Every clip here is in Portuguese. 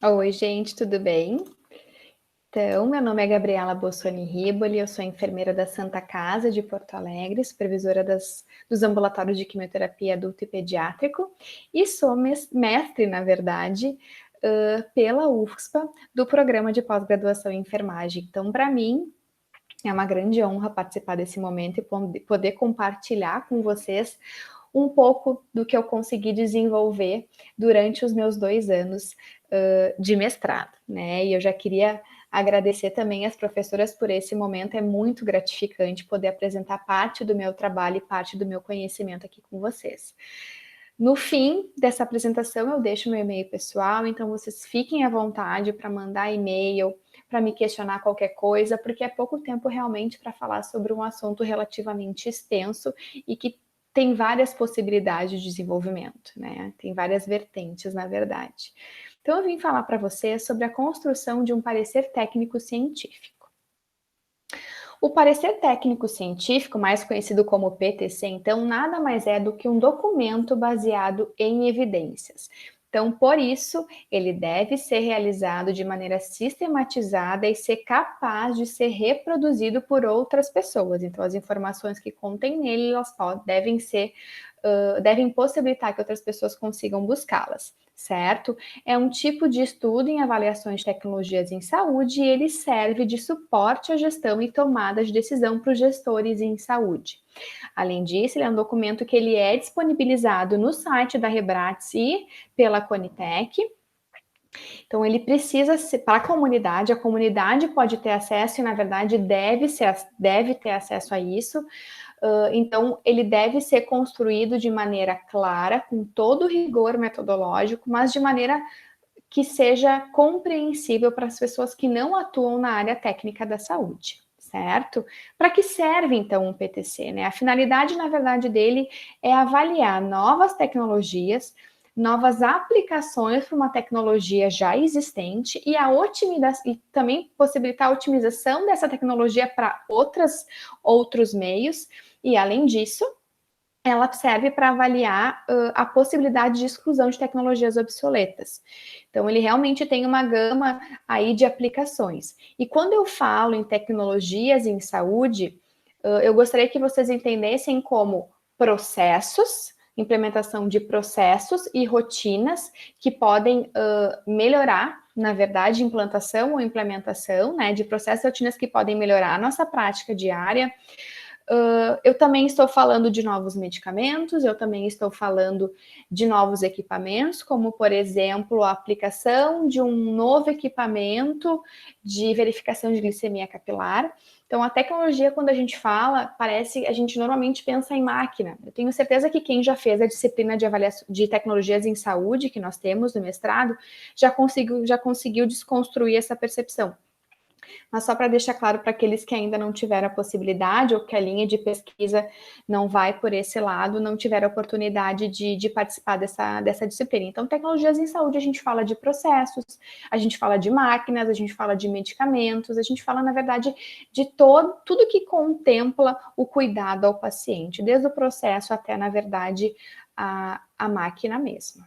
Oi, gente, tudo bem? Então, meu nome é Gabriela Bossoni Riboli, eu sou enfermeira da Santa Casa de Porto Alegre, supervisora dos ambulatórios de quimioterapia adulto e pediátrico, e sou mestre, na verdade, pela UFSPA, do programa de pós-graduação em enfermagem. Então, para mim, é uma grande honra participar desse momento e poder compartilhar com vocês um pouco do que eu consegui desenvolver durante os meus 2 anos de mestrado, né? E eu já queria agradecer também às professoras por esse momento, é muito gratificante poder apresentar parte do meu trabalho e parte do meu conhecimento aqui com vocês. No fim dessa apresentação, eu deixo meu e-mail pessoal, então vocês fiquem à vontade para mandar e-mail, para me questionar qualquer coisa, porque é pouco tempo realmente para falar sobre um assunto relativamente extenso e que tem várias possibilidades de desenvolvimento, né? Tem várias vertentes, na verdade. Então, eu vim falar para você sobre a construção de um parecer técnico científico. O parecer técnico científico, mais conhecido como PTC, então, nada mais é do que um documento baseado em evidências. Então, por isso, ele deve ser realizado de maneira sistematizada e ser capaz de ser reproduzido por outras pessoas. Então, as informações que contém nele, elas devem possibilitar que outras pessoas consigam buscá-las, certo? É um tipo de estudo em avaliações de tecnologias em saúde e ele serve de suporte à gestão e tomada de decisão para os gestores em saúde. Além disso, ele é um documento que ele é disponibilizado no site da Rebrates e pela Conitec. Então, ele precisa ser para a comunidade pode ter acesso e, na verdade, deve ter acesso a isso. Então, ele deve ser construído de maneira clara, com todo o rigor metodológico, mas de maneira que seja compreensível para as pessoas que não atuam na área técnica da saúde, certo? Para que serve, então, um PTC, né? A finalidade, na verdade, dele é avaliar novas tecnologias, novas aplicações para uma tecnologia já existente e também possibilitar a otimização dessa tecnologia para outros meios. E, além disso, ela serve para avaliar a possibilidade de exclusão de tecnologias obsoletas. Então, ele realmente tem uma gama aí de aplicações. E quando eu falo em tecnologias em saúde, eu gostaria que vocês entendessem como processos, implementação de processos e rotinas que podem melhorar, na verdade, implantação ou implementação, né, de processos e rotinas que podem melhorar a nossa prática diária. Eu também estou falando de novos medicamentos, eu também estou falando de novos equipamentos, como, por exemplo, a aplicação de um novo equipamento de verificação de glicemia capilar. Então, a tecnologia, quando a gente fala, a gente normalmente pensa em máquina. Eu tenho certeza que quem já fez a disciplina de avaliação de tecnologias em saúde, que nós temos no mestrado, já conseguiu desconstruir essa percepção. Mas só para deixar claro para aqueles que ainda não tiveram a possibilidade ou que a linha de pesquisa não vai por esse lado, não tiveram a oportunidade de participar dessa disciplina. Então, tecnologias em saúde, a gente fala de processos, a gente fala de máquinas, a gente fala de medicamentos, a gente fala, na verdade, de tudo que contempla o cuidado ao paciente, desde o processo até, na verdade, a máquina mesma.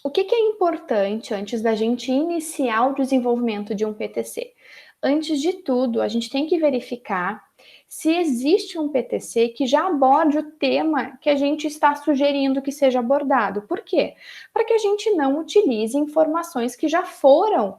O que é importante antes da gente iniciar o desenvolvimento de um PTC? Antes de tudo, a gente tem que verificar se existe um PTC que já aborde o tema que a gente está sugerindo que seja abordado. Por quê? Para que a gente não utilize informações que já foram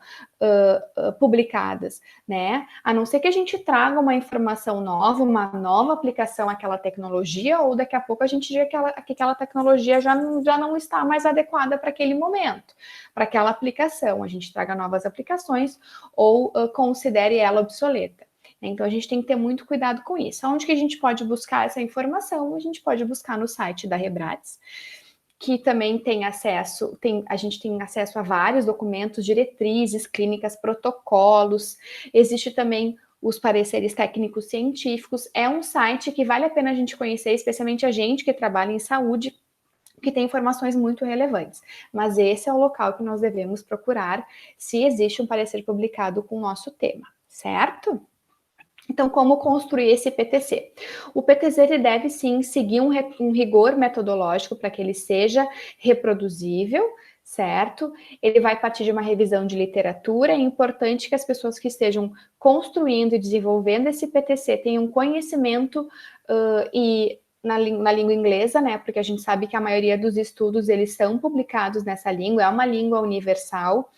publicadas, né? A não ser que a gente traga uma informação nova, uma nova aplicação àquela tecnologia, ou daqui a pouco a gente diga que aquela tecnologia já não está mais adequada para aquele momento, para aquela aplicação. A gente traga novas aplicações ou considere ela obsoleta. Então, a gente tem que ter muito cuidado com isso. Onde que a gente pode buscar essa informação? A gente pode buscar no site da Rebrates, que também a gente tem acesso a vários documentos, diretrizes, clínicas, protocolos. Existe também os pareceres técnicos científicos. É um site que vale a pena a gente conhecer, especialmente a gente que trabalha em saúde, que tem informações muito relevantes. Mas esse é o local que nós devemos procurar se existe um parecer publicado com o nosso tema, certo? Então, como construir esse PTC? O PTC ele deve sim seguir um rigor metodológico para que ele seja reproduzível, certo? Ele vai partir de uma revisão de literatura. É importante que as pessoas que estejam construindo e desenvolvendo esse PTC tenham conhecimento e na língua inglesa, né? Porque a gente sabe que a maioria dos estudos eles são publicados nessa língua, é uma língua universal,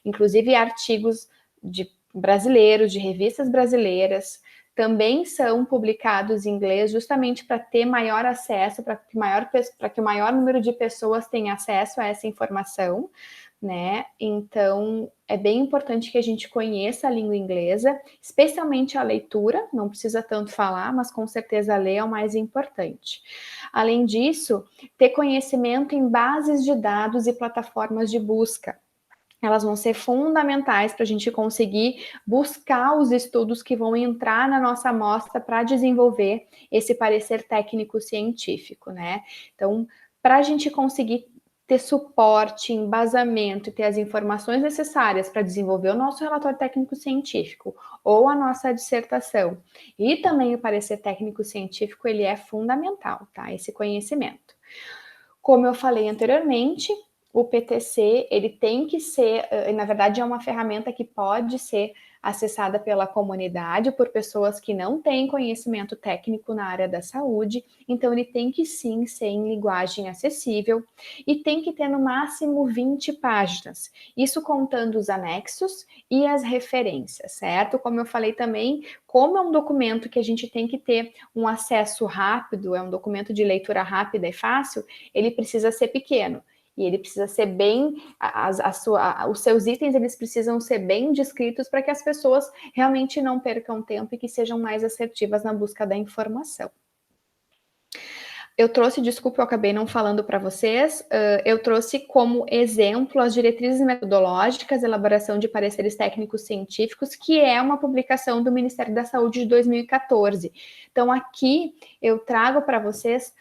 inclusive artigos de brasileiros, de revistas brasileiras, também são publicados em inglês, justamente para ter maior acesso, para que o maior número de pessoas tenha acesso a essa informação, né? Então, é bem importante que a gente conheça a língua inglesa, especialmente a leitura, não precisa tanto falar, mas com certeza ler é o mais importante. Além disso, ter conhecimento em bases de dados e plataformas de busca. Elas vão ser fundamentais para a gente conseguir buscar os estudos que vão entrar na nossa amostra para desenvolver esse parecer técnico-científico, né? Então, para a gente conseguir ter suporte, embasamento e ter as informações necessárias para desenvolver o nosso relatório técnico-científico ou a nossa dissertação e também o parecer técnico-científico, ele é fundamental, tá? Esse conhecimento. Como eu falei anteriormente, o PTC, ele tem que ser, na verdade, é uma ferramenta que pode ser acessada pela comunidade, por pessoas que não têm conhecimento técnico na área da saúde, então ele tem que sim ser em linguagem acessível e tem que ter no máximo 20 páginas, isso contando os anexos e as referências, certo? Como eu falei também, como é um documento que a gente tem que ter um acesso rápido, é um documento de leitura rápida e fácil, ele precisa ser pequeno. E ele precisa ser bem, os seus itens eles precisam ser bem descritos para que as pessoas realmente não percam tempo e que sejam mais assertivas na busca da informação. Eu trouxe, desculpa, eu acabei não falando para vocês, eu trouxe como exemplo as diretrizes metodológicas, elaboração de pareceres técnicos científicos, que é uma publicação do Ministério da Saúde de 2014. Então, aqui eu trago para vocês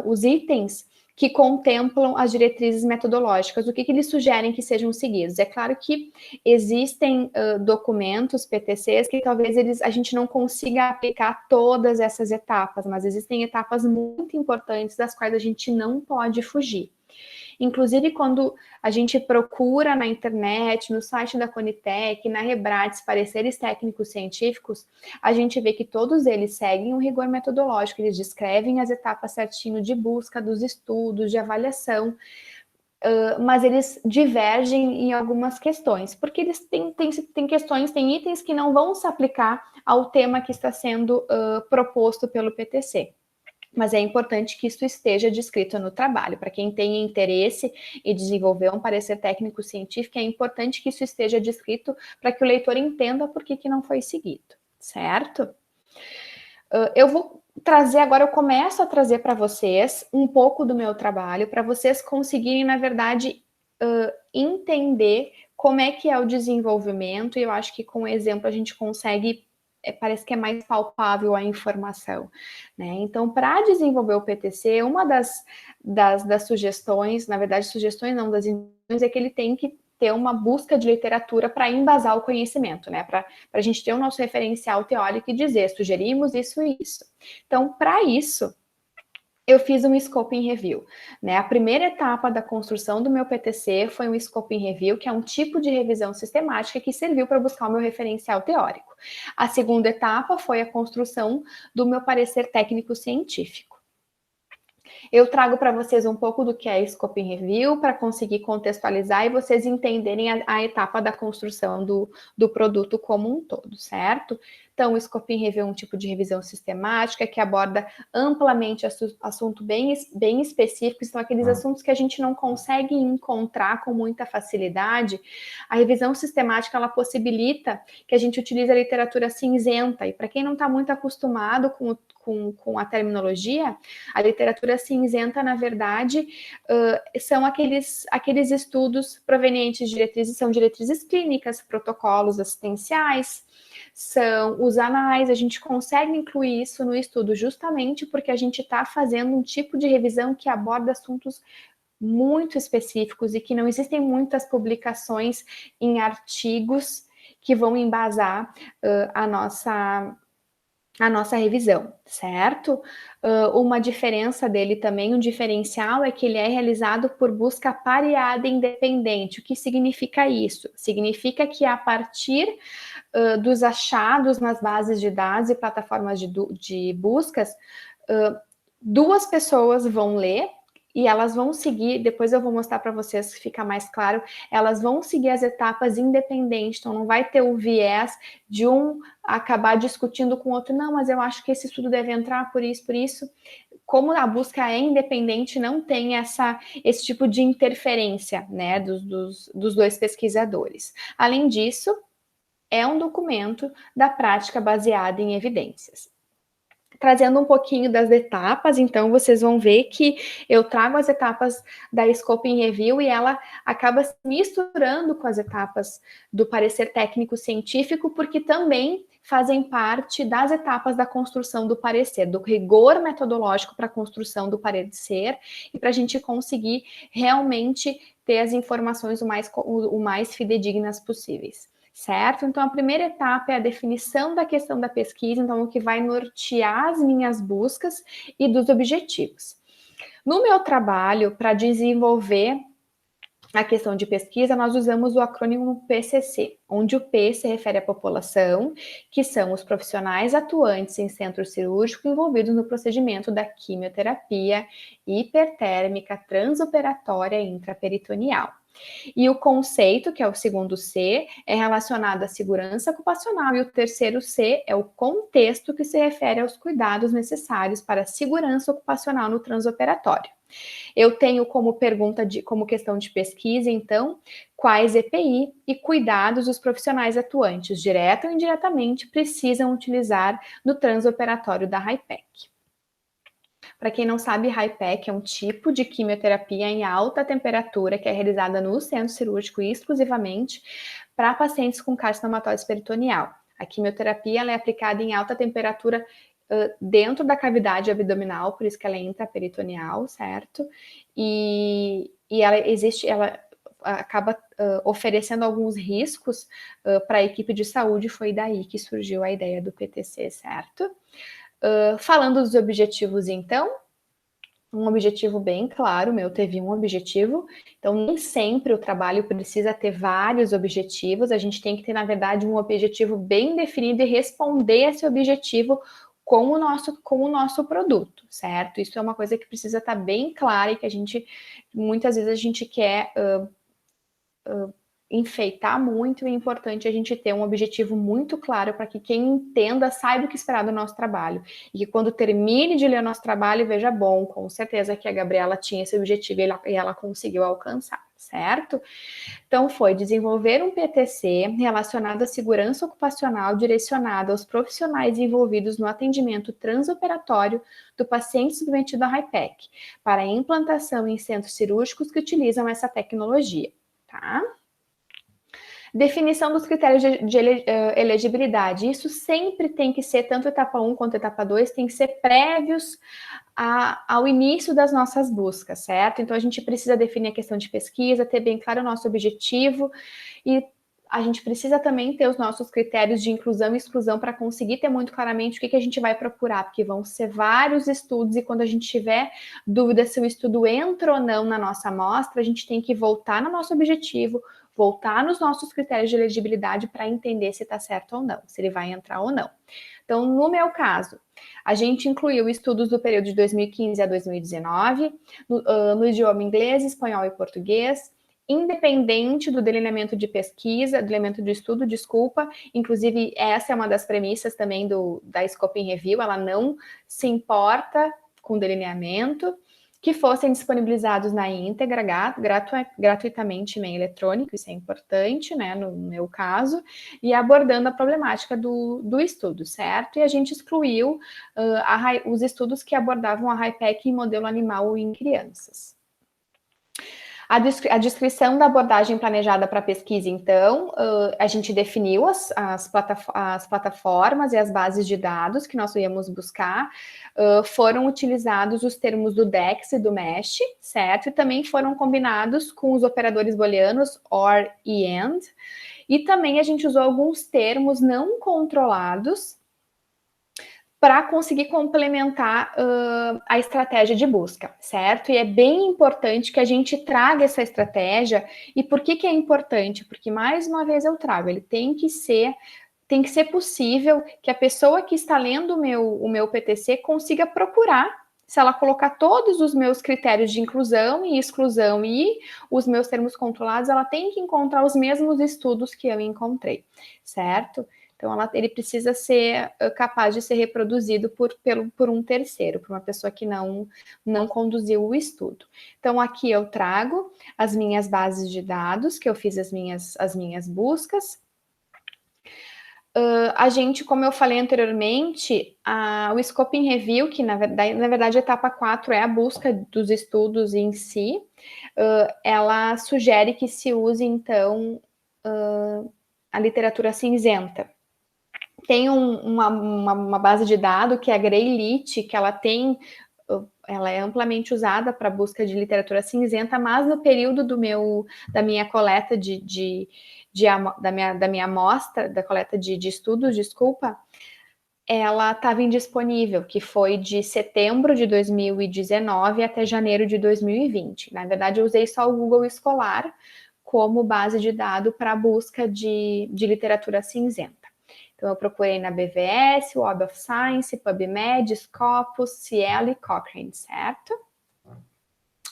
os itens que contemplam as diretrizes metodológicas, o que eles sugerem que sejam seguidos. É claro que existem documentos, PTCs, que talvez a gente não consiga aplicar todas essas etapas, mas existem etapas muito importantes das quais a gente não pode fugir. Inclusive, quando a gente procura na internet, no site da Conitec, na Rebrates, pareceres técnicos científicos, a gente vê que todos eles seguem um rigor metodológico, eles descrevem as etapas certinho de busca dos estudos, de avaliação, mas eles divergem em algumas questões, porque eles têm questões, têm itens que não vão se aplicar ao tema que está sendo proposto pelo PTC. Mas é importante que isso esteja descrito no trabalho. Para quem tem interesse em desenvolver um parecer técnico-científico, é importante que isso esteja descrito para que o leitor entenda por que não foi seguido, certo? Eu vou trazer agora, eu começo a trazer para vocês um pouco do meu trabalho, para vocês conseguirem, na verdade, entender como é que é o desenvolvimento, e eu acho que com o exemplo a gente consegue parece que é mais palpável a informação, né? Então, para desenvolver o PTC, uma das sugestões, na verdade, sugestões não, das indicações é que ele tem que ter uma busca de literatura para embasar o conhecimento, né? Para a gente ter o nosso referencial teórico e dizer, sugerimos isso e isso. Então, para isso, eu fiz um scoping review, né? A primeira etapa da construção do meu PTC foi um scoping review, que é um tipo de revisão sistemática que serviu para buscar o meu referencial teórico. A segunda etapa foi a construção do meu parecer técnico-científico. Eu trago para vocês um pouco do que é Scoping Review, para conseguir contextualizar e vocês entenderem a etapa da construção do produto como um todo, certo? Então, o Scoping Review é um tipo de revisão sistemática que aborda amplamente assunto bem específico, são aqueles assuntos que a gente não consegue encontrar com muita facilidade. A revisão sistemática, ela possibilita que a gente utilize a literatura cinzenta, e para quem não está muito acostumado com a terminologia, a literatura cinzenta, na verdade, são aqueles estudos provenientes de diretrizes, são diretrizes clínicas, protocolos assistenciais, são os anais, a gente consegue incluir isso no estudo justamente porque a gente está fazendo um tipo de revisão que aborda assuntos muito específicos e que não existem muitas publicações em artigos que vão embasar a nossa revisão, certo? Uma diferença dele também, um diferencial, é que ele é realizado por busca pareada e independente. O que significa isso? Significa que a partir dos achados nas bases de dados e plataformas de buscas, duas pessoas vão ler e elas vão seguir, depois eu vou mostrar para vocês que fica mais claro, elas vão seguir as etapas independentes, então não vai ter o viés de um acabar discutindo com o outro, não, mas eu acho que esse estudo deve entrar por isso, por isso. Como a busca é independente, não tem esse tipo de interferência, né, dos dois pesquisadores. Além disso, é um documento da prática baseada em evidências. Trazendo um pouquinho das etapas, então vocês vão ver que eu trago as etapas da Scoping Review e ela acaba se misturando com as etapas do parecer técnico científico, porque também fazem parte das etapas da construção do parecer, do rigor metodológico para a construção do parecer e para a gente conseguir realmente ter as informações o mais fidedignas possíveis. Certo? Então, a primeira etapa é a definição da questão da pesquisa, então, o que vai nortear as minhas buscas e dos objetivos. No meu trabalho, para desenvolver a questão de pesquisa, nós usamos o acrônimo PCC, onde o P se refere à população, que são os profissionais atuantes em centro cirúrgico envolvidos no procedimento da quimioterapia hipertérmica transoperatória intraperitoneal. E o conceito, que é o segundo C, é relacionado à segurança ocupacional, e o terceiro C é o contexto, que se refere aos cuidados necessários para a segurança ocupacional no transoperatório. Eu tenho como pergunta, como questão de pesquisa, então, quais EPI e cuidados os profissionais atuantes, direta ou indiretamente, precisam utilizar no transoperatório da HIPEC. Para quem não sabe, HIPEC é um tipo de quimioterapia em alta temperatura que é realizada no centro cirúrgico exclusivamente para pacientes com carcinomatose peritoneal. A quimioterapia ela é aplicada em alta temperatura dentro da cavidade abdominal, por isso que ela é intraperitoneal, certo? E ela acaba oferecendo alguns riscos para a equipe de saúde, foi daí que surgiu a ideia do PTC, certo? Falando dos objetivos, então, um objetivo bem claro, o meu teve um objetivo, então nem sempre o trabalho precisa ter vários objetivos, a gente tem que ter, na verdade, um objetivo bem definido e responder esse objetivo com o nosso produto, certo? Isso é uma coisa que precisa estar bem clara e que muitas vezes a gente quer enfeitar muito, e é importante a gente ter um objetivo muito claro para que quem entenda saiba o que esperar do nosso trabalho. E que quando termine de ler o nosso trabalho, veja, bom, com certeza que a Gabriela tinha esse objetivo e ela conseguiu alcançar, certo? Então, foi desenvolver um PTC relacionado à segurança ocupacional direcionado aos profissionais envolvidos no atendimento transoperatório do paciente submetido à HIPEC, para implantação em centros cirúrgicos que utilizam essa tecnologia, tá? Definição dos critérios de elegibilidade. Isso sempre tem que ser, tanto etapa 1 quanto etapa 2, tem que ser prévios ao início das nossas buscas, certo? Então, a gente precisa definir a questão de pesquisa, ter bem claro o nosso objetivo, e a gente precisa também ter os nossos critérios de inclusão e exclusão para conseguir ter muito claramente o que a gente vai procurar, porque vão ser vários estudos, e quando a gente tiver dúvida se o estudo entra ou não na nossa amostra, a gente tem que voltar no nosso objetivo, voltar nos nossos critérios de elegibilidade para entender se está certo ou não, se ele vai entrar ou não. Então, no meu caso, a gente incluiu estudos do período de 2015 a 2019, no idioma inglês, espanhol e português, independente do delineamento de pesquisa, delineamento de estudo, desculpa, inclusive essa é uma das premissas também da Scoping Review, ela não se importa com delineamento, que fossem disponibilizados na íntegra, gratuitamente em meio eletrônico, isso é importante, né, no meu caso, e abordando a problemática do estudo, certo? E a gente excluiu os estudos que abordavam a HIPEC em modelo animal ou em crianças. A descrição da abordagem planejada para a pesquisa, então, a gente definiu as plataformas e as bases de dados que nós íamos buscar, foram utilizados os termos do DEX e do MESH, certo? E também foram combinados com os operadores booleanos OR e AND, e também a gente usou alguns termos não controlados para conseguir complementar a estratégia de busca, certo? E é bem importante que a gente traga essa estratégia. E por que é importante? Porque, mais uma vez, eu trago, ele tem que ser possível que a pessoa que está lendo o meu PTC consiga procurar, se ela colocar todos os meus critérios de inclusão e exclusão e os meus termos controlados, ela tem que encontrar os mesmos estudos que eu encontrei, certo? Então, ele precisa ser capaz de ser reproduzido por um terceiro, por uma pessoa que não conduziu o estudo. Então, aqui eu trago as minhas bases de dados, que eu fiz as minhas buscas. A gente, como eu falei anteriormente, o Scoping Review, que na verdade a etapa 4 é a busca dos estudos em si, ela sugere que se use, então, a literatura cinzenta. Tem uma base de dados que é a Greylit, que ela é amplamente usada para busca de literatura cinzenta, mas no período da minha coleta da minha amostra, da coleta de estudos, desculpa, ela estava indisponível, que foi de setembro de 2019 até janeiro de 2020. Na verdade, eu usei só o Google Escolar como base de dados para busca de literatura cinzenta. Então, eu procurei na BVS, Web of Science, PubMed, Scopus, Cielo e Cochrane, certo?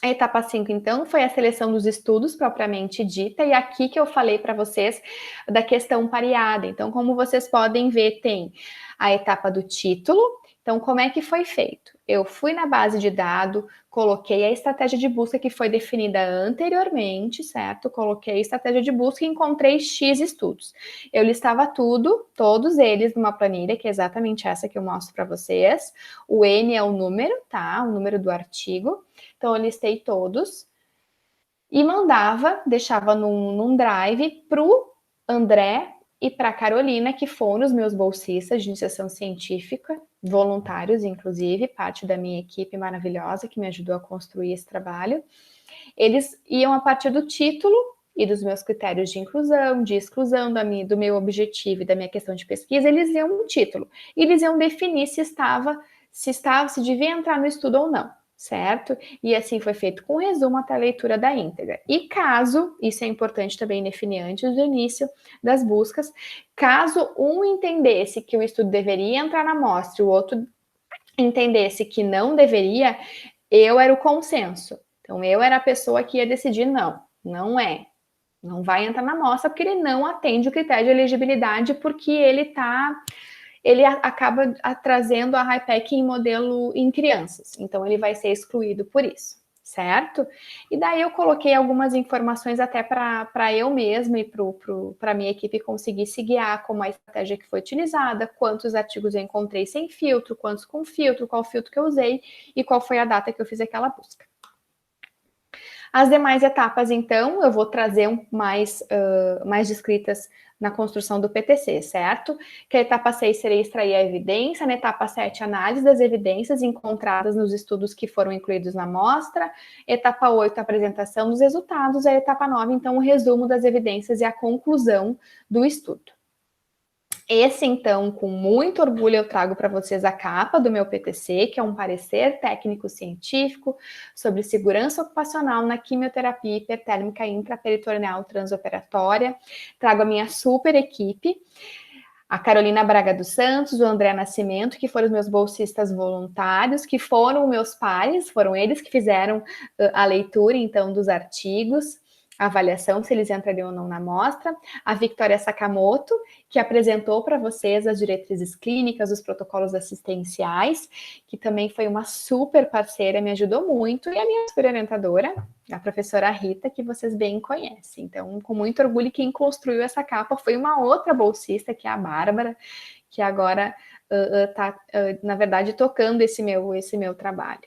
A etapa 5, então, foi a seleção dos estudos propriamente dita, e aqui que eu falei para vocês da questão pareada. Então, como vocês podem ver, tem a etapa do título. Então, como é que foi feito? Eu fui na base de dados, coloquei a estratégia de busca que foi definida anteriormente, certo? Coloquei a estratégia de busca e encontrei X estudos. Eu listava todos eles numa planilha, que é exatamente essa que eu mostro para vocês. O N é o número, tá? O número do artigo. Então, eu listei todos e deixava num drive para o André e para a Carolina, que foram os meus bolsistas de iniciação científica, voluntários, inclusive, parte da minha equipe maravilhosa que me ajudou a construir esse trabalho. Eles iam, a partir do título e dos meus critérios de inclusão, de exclusão, do meu objetivo e da minha questão de pesquisa, eles iam um título. E eles iam definir se devia entrar no estudo ou não, certo? E assim foi feito com resumo até a leitura da íntegra. E caso, isso é importante também definir antes do início das buscas, caso um entendesse que o estudo deveria entrar na amostra e o outro entendesse que não deveria, eu era o consenso. Então, eu era a pessoa que ia decidir, não vai entrar na amostra porque ele não atende o critério de elegibilidade, porque ele acaba trazendo a HiPEC em modelo em crianças, então ele vai ser excluído por isso, certo? E daí eu coloquei algumas informações até para eu mesma e para a minha equipe conseguir se guiar, como a estratégia que foi utilizada, quantos artigos eu encontrei sem filtro, quantos com filtro, qual filtro que eu usei e qual foi a data que eu fiz aquela busca. As demais etapas, então, eu vou trazer mais descritas na construção do PTC, certo? Que a etapa 6 seria extrair a evidência, na etapa 7, análise das evidências encontradas nos estudos que foram incluídos na amostra, etapa 8, apresentação dos resultados, e a etapa 9, então, o resumo das evidências e a conclusão do estudo. Esse, então, com muito orgulho, eu trago para vocês a capa do meu PTC, que é um parecer técnico-científico sobre segurança ocupacional na quimioterapia hipertérmica intraperitoneal transoperatória. Trago a minha super equipe, a Carolina Braga dos Santos, o André Nascimento, que foram os meus bolsistas voluntários, que foram meus pares, foram eles que fizeram a leitura, então, dos artigos, a avaliação se eles entrariam ou não na amostra, a Victoria Sakamoto, que apresentou para vocês as diretrizes clínicas, os protocolos assistenciais, que também foi uma super parceira, me ajudou muito, e a minha super orientadora, a professora Rita, que vocês bem conhecem. Então, com muito orgulho, quem construiu essa capa foi uma outra bolsista, que é a Bárbara, que agora está, na verdade, tocando esse meu trabalho.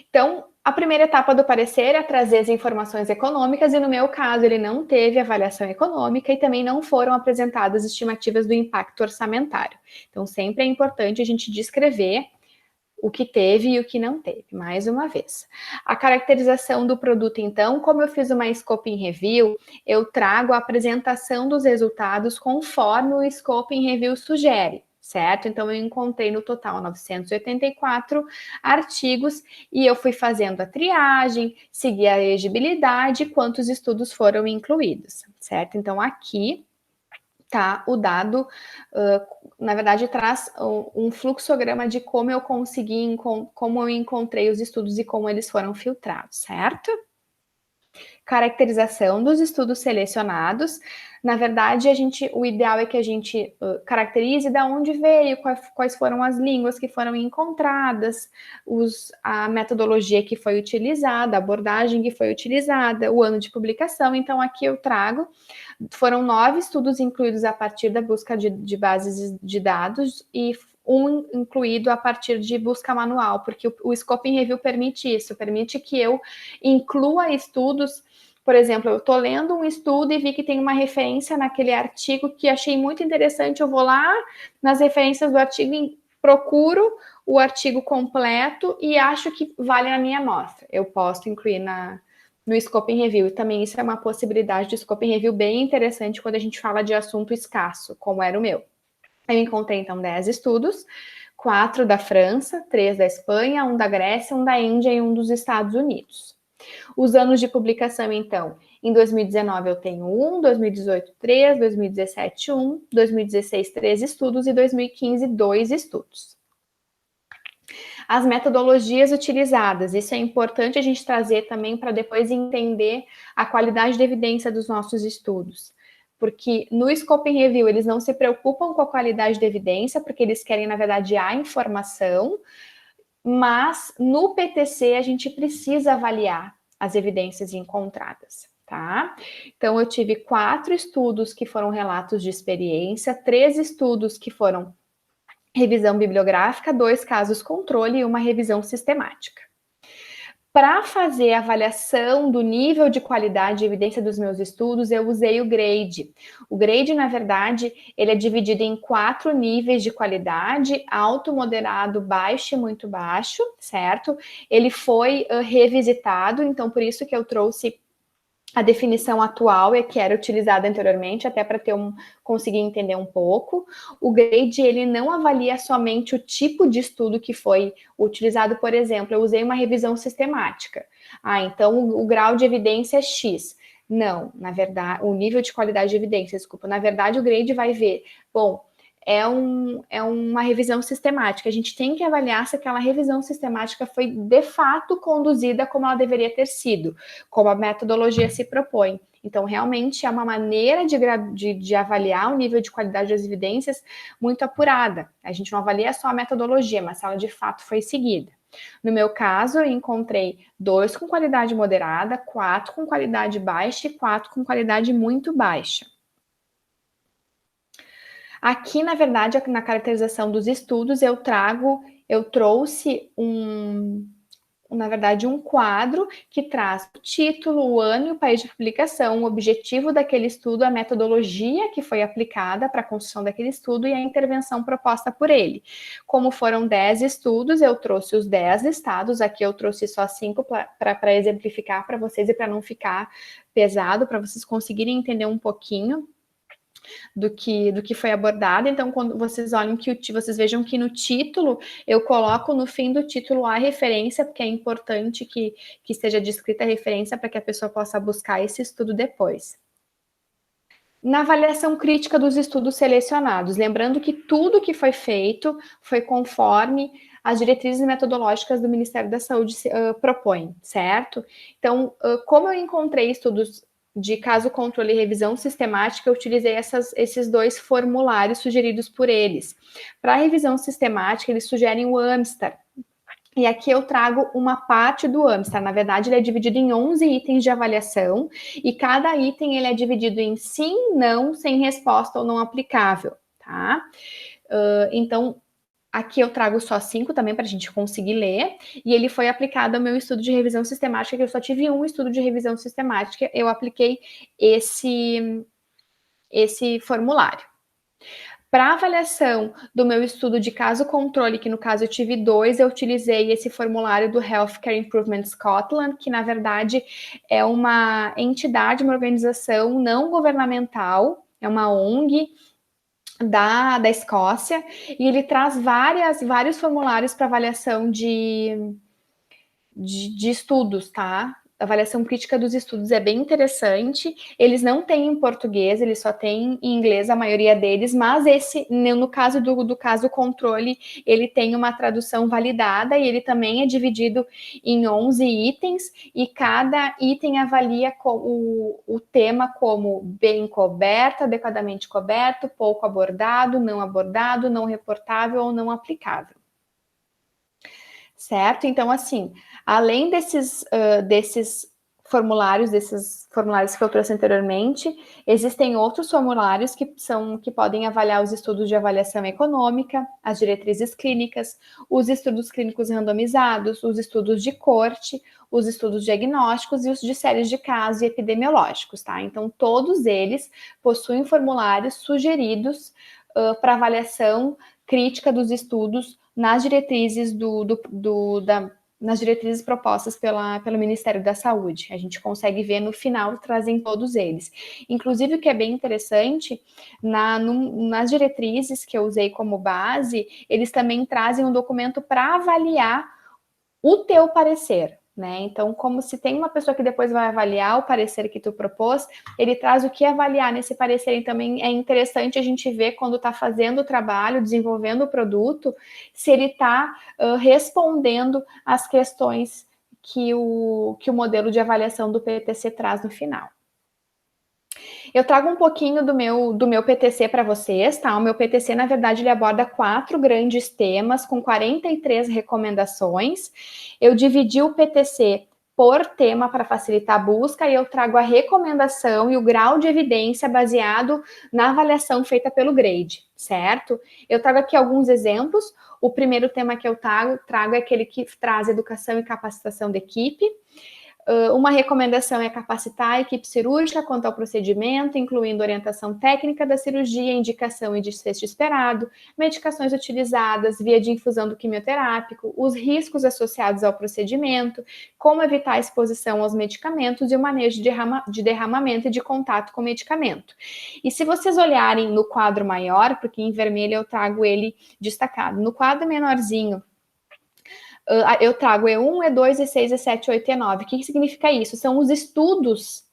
Então, A primeira etapa do parecer é trazer as informações econômicas e, no meu caso, ele não teve avaliação econômica e também não foram apresentadas estimativas do impacto orçamentário. Então, sempre é importante a gente descrever o que teve e o que não teve, mais uma vez. A caracterização do produto, então, como eu fiz uma Scoping Review, eu trago a apresentação dos resultados conforme o Scoping Review sugere, certo? Então, eu encontrei no total 984 artigos e eu fui fazendo a triagem, segui a elegibilidade e quantos estudos foram incluídos, certo? Então, aqui tá o dado, na verdade, traz um fluxograma de como eu consegui, como eu encontrei os estudos e como eles foram filtrados, certo? Caracterização dos estudos selecionados. Na verdade, o ideal é que a gente caracterize de onde veio, quais foram as línguas que foram encontradas, a metodologia que foi utilizada, a abordagem que foi utilizada, o ano de publicação. Então, aqui eu trago, foram 9 estudos incluídos a partir da busca de bases de dados e um incluído a partir de busca manual, porque o Scoping Review permite isso, permite que eu inclua estudos. Por exemplo, eu estou lendo um estudo e vi que tem uma referência naquele artigo que achei muito interessante, eu vou lá nas referências do artigo e procuro o artigo completo e acho que vale na minha amostra. Eu posso incluir no Scoping Review, e também isso é uma possibilidade de Scoping Review bem interessante quando a gente fala de assunto escasso, como era o meu. Eu encontrei, então, 10 estudos, 4 da França, 3 da Espanha, 1 da Grécia, 1 da Índia e 1 dos Estados Unidos. Os anos de publicação, então, em 2019 eu tenho 1, 2018 3, 2017 1, 2016 3 estudos e 2015 2 estudos. As metodologias utilizadas, isso é importante a gente trazer também para depois entender a qualidade de evidência dos nossos estudos. Porque no Scoping Review eles não se preocupam com a qualidade de evidência, porque eles querem, na verdade, a informação, mas no PTC a gente precisa avaliar as evidências encontradas, tá? Então, eu tive 4 estudos que foram relatos de experiência, 3 estudos que foram revisão bibliográfica, 2 casos controle e uma revisão sistemática. Para fazer a avaliação do nível de qualidade e evidência dos meus estudos, eu usei o GRADE. O GRADE, na verdade, ele é dividido em 4 níveis de qualidade: alto, moderado, baixo e muito baixo, certo? Ele foi revisitado, então por isso que eu trouxe a definição atual é que era utilizada anteriormente, até para conseguir entender um pouco. O GRADE, ele não avalia somente o tipo de estudo que foi utilizado. Por exemplo, eu usei uma revisão sistemática. Então o grau de evidência é X. Não, na verdade, o nível de qualidade de evidência, desculpa. Na verdade, o GRADE vai ver, bom, é uma revisão sistemática. A gente tem que avaliar se aquela revisão sistemática foi de fato conduzida como ela deveria ter sido, como a metodologia se propõe. Então, realmente é uma maneira de avaliar o nível de qualidade das evidências muito apurada. A gente não avalia só a metodologia, mas se ela de fato foi seguida. No meu caso, eu encontrei 2 com qualidade moderada, 4 com qualidade baixa e 4 com qualidade muito baixa. Aqui, na verdade, na caracterização dos estudos, eu trouxe na verdade, um quadro que traz o título, o ano e o país de publicação, o objetivo daquele estudo, a metodologia que foi aplicada para a construção daquele estudo e a intervenção proposta por ele. Como foram 10 estudos, eu trouxe os 10 listados, aqui eu trouxe só 5 para exemplificar para vocês e para não ficar pesado, para vocês conseguirem entender um pouquinho do que foi abordado. Então, quando vocês olham vocês vejam que no título, eu coloco no fim do título a referência, porque é importante que esteja descrita a referência para que a pessoa possa buscar esse estudo depois. Na avaliação crítica dos estudos selecionados, lembrando que tudo que foi feito foi conforme as diretrizes metodológicas do Ministério da Saúde propõem, certo? Então, como eu encontrei estudos de caso controle e revisão sistemática, eu utilizei esses 2 formulários sugeridos por eles. Para a revisão sistemática, eles sugerem o AMSTAR. E aqui eu trago uma parte do AMSTAR. Na verdade, ele é dividido em 11 itens de avaliação e cada item ele é dividido em sim, não, sem resposta ou não aplicável, tá? Então, Aqui eu trago só 5 também para a gente conseguir ler, e ele foi aplicado ao meu estudo de revisão sistemática, que eu só tive um estudo de revisão sistemática, eu apliquei esse formulário. Para avaliação do meu estudo de caso controle, que no caso eu tive 2, eu utilizei esse formulário do Healthcare Improvement Scotland, que na verdade é uma entidade, uma organização não governamental, é uma ONG da Escócia, e ele traz vários formulários para avaliação de estudos, tá? A avaliação crítica dos estudos é bem interessante. Eles não têm em português, eles só têm em inglês, a maioria deles, mas esse, no caso do caso controle, ele tem uma tradução validada e ele também é dividido em 11 itens, e cada item avalia o tema como bem coberto, adequadamente coberto, pouco abordado, não reportável ou não aplicável. Certo? Então, assim, além desses formulários que eu trouxe anteriormente, existem outros formulários que podem avaliar os estudos de avaliação econômica, as diretrizes clínicas, os estudos clínicos randomizados, os estudos de corte, os estudos diagnósticos e os de séries de casos e epidemiológicos, tá? Então, todos eles possuem formulários sugeridos para avaliação crítica dos estudos nas diretrizes nas diretrizes propostas pelo Ministério da Saúde. A gente consegue ver no final, trazem todos eles. Inclusive, o que é bem interessante, nas diretrizes que eu usei como base, eles também trazem um documento para avaliar o teu parecer, né? Então, como se tem uma pessoa que depois vai avaliar o parecer que tu propôs, ele traz o que avaliar nesse parecer. E também é interessante a gente ver quando está fazendo o trabalho, desenvolvendo o produto, se ele está respondendo às questões que o modelo de avaliação do PTC traz no final. Eu trago um pouquinho do meu PTC para vocês, tá? O meu PTC, na verdade, ele aborda 4 grandes temas com 43 recomendações. Eu dividi o PTC por tema para facilitar a busca e eu trago a recomendação e o grau de evidência baseado na avaliação feita pelo grade, certo? Eu trago aqui alguns exemplos. O primeiro tema que eu trago é aquele que traz educação e capacitação da equipe. Uma recomendação é capacitar a equipe cirúrgica quanto ao procedimento, incluindo orientação técnica da cirurgia, indicação e desfecho esperado, medicações utilizadas, via de infusão do quimioterápico, os riscos associados ao procedimento, como evitar a exposição aos medicamentos e o manejo de derramamento e de contato com o medicamento. E se vocês olharem no quadro maior, porque em vermelho eu trago ele destacado, no quadro menorzinho, eu trago E1, E2, E6, E7, E8 e E9. O que significa isso? São os estudos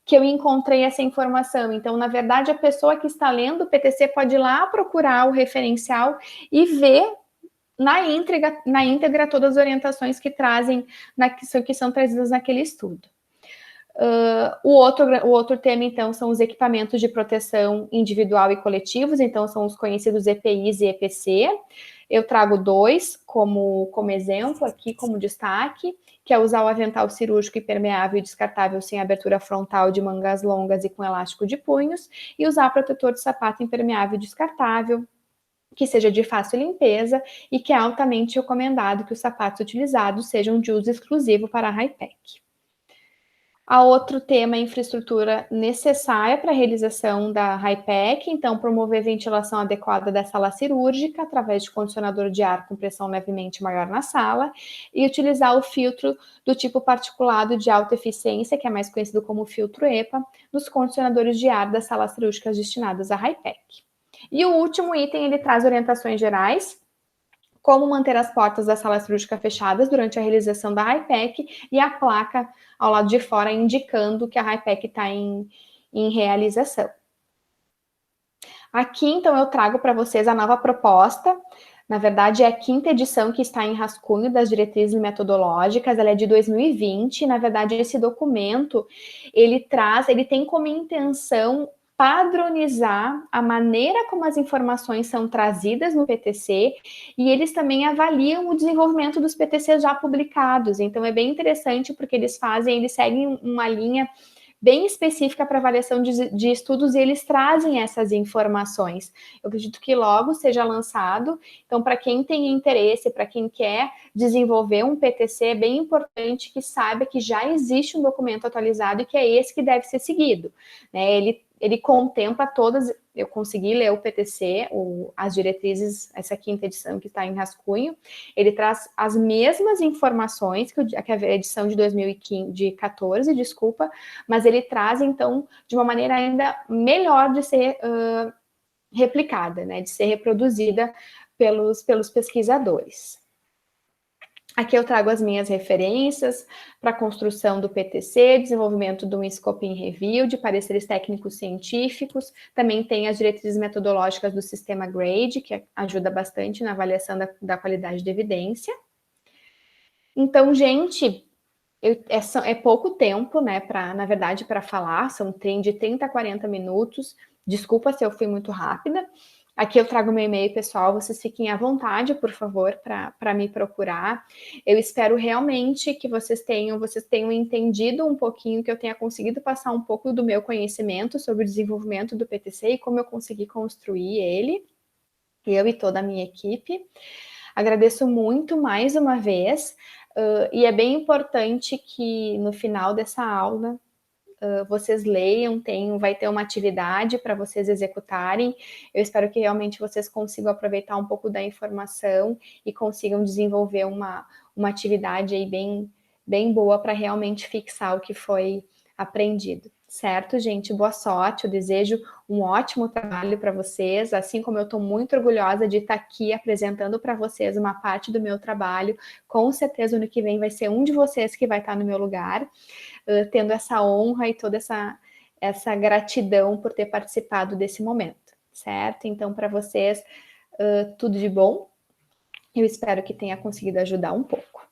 que eu encontrei essa informação. Então, na verdade, a pessoa que está lendo o PTC pode ir lá procurar o referencial e ver na íntegra todas as orientações que são trazidas naquele estudo. O outro tema, então, são os equipamentos de proteção individual e coletivos, então são os conhecidos EPIs e EPC. Eu trago 2 como exemplo aqui, como destaque, que é usar o avental cirúrgico impermeável e descartável sem abertura frontal de mangas longas e com elástico de punhos, e usar protetor de sapato impermeável e descartável, que seja de fácil limpeza e que é altamente recomendado que os sapatos utilizados sejam de uso exclusivo para a Hypec. A outro tema é infraestrutura necessária para a realização da Hypec, então promover ventilação adequada da sala cirúrgica através de condicionador de ar com pressão levemente maior na sala e utilizar o filtro do tipo particulado de alta eficiência, que é mais conhecido como filtro EPA, nos condicionadores de ar das salas cirúrgicas destinadas à Hypec. E o último item, ele traz orientações gerais, como manter as portas da sala cirúrgica fechadas durante a realização da Hypec e a placa ao lado de fora indicando que a Hypec está em realização. Aqui, então, eu trago para vocês a nova proposta. Na verdade, é a 5ª edição que está em rascunho das diretrizes metodológicas, ela é de 2020. Na verdade, esse documento, ele tem como intenção padronizar a maneira como as informações são trazidas no PTC e eles também avaliam o desenvolvimento dos PTCs já publicados. Então, é bem interessante porque eles seguem uma linha bem específica para avaliação de estudos, e eles trazem essas informações. Eu acredito que logo seja lançado. Então, para quem tem interesse, para quem quer desenvolver um PTC, é bem importante que saiba que já existe um documento atualizado e que é esse que deve ser seguido, né? Ele contempla todas. Eu consegui ler o PTC, as diretrizes, essa quinta edição que está em rascunho. Ele traz as mesmas informações que a edição de 2014, desculpa, mas ele traz, então, de uma maneira ainda melhor de ser replicada, né, de ser reproduzida pelos pesquisadores. Aqui eu trago as minhas referências para a construção do PTC, desenvolvimento do Scoping Review, de pareceres técnicos científicos. Também tem as diretrizes metodológicas do sistema GRADE, que ajuda bastante na avaliação da qualidade de evidência. Então, gente, é pouco tempo, né, na verdade, para falar, tem de 30 a 40 minutos. Desculpa se eu fui muito rápida. Aqui eu trago meu e-mail pessoal, vocês fiquem à vontade, por favor, para me procurar. Eu espero realmente que vocês tenham entendido um pouquinho, que eu tenha conseguido passar um pouco do meu conhecimento sobre o desenvolvimento do PTC e como eu consegui construir ele, eu e toda a minha equipe. Agradeço muito mais uma vez, e é bem importante que no final dessa aula vocês leiam, vai ter uma atividade para vocês executarem. Eu espero que realmente vocês consigam aproveitar um pouco da informação e consigam desenvolver uma atividade aí bem boa para realmente fixar o que foi aprendido. Certo, gente? Boa sorte. Eu desejo um ótimo trabalho para vocês, assim como eu estou muito orgulhosa de estar aqui apresentando para vocês uma parte do meu trabalho. Com certeza, ano que vem vai ser um de vocês que vai estar no meu lugar, tendo essa honra e toda essa gratidão por ter participado desse momento, certo? Então, para vocês, tudo de bom. Eu espero que tenha conseguido ajudar um pouco.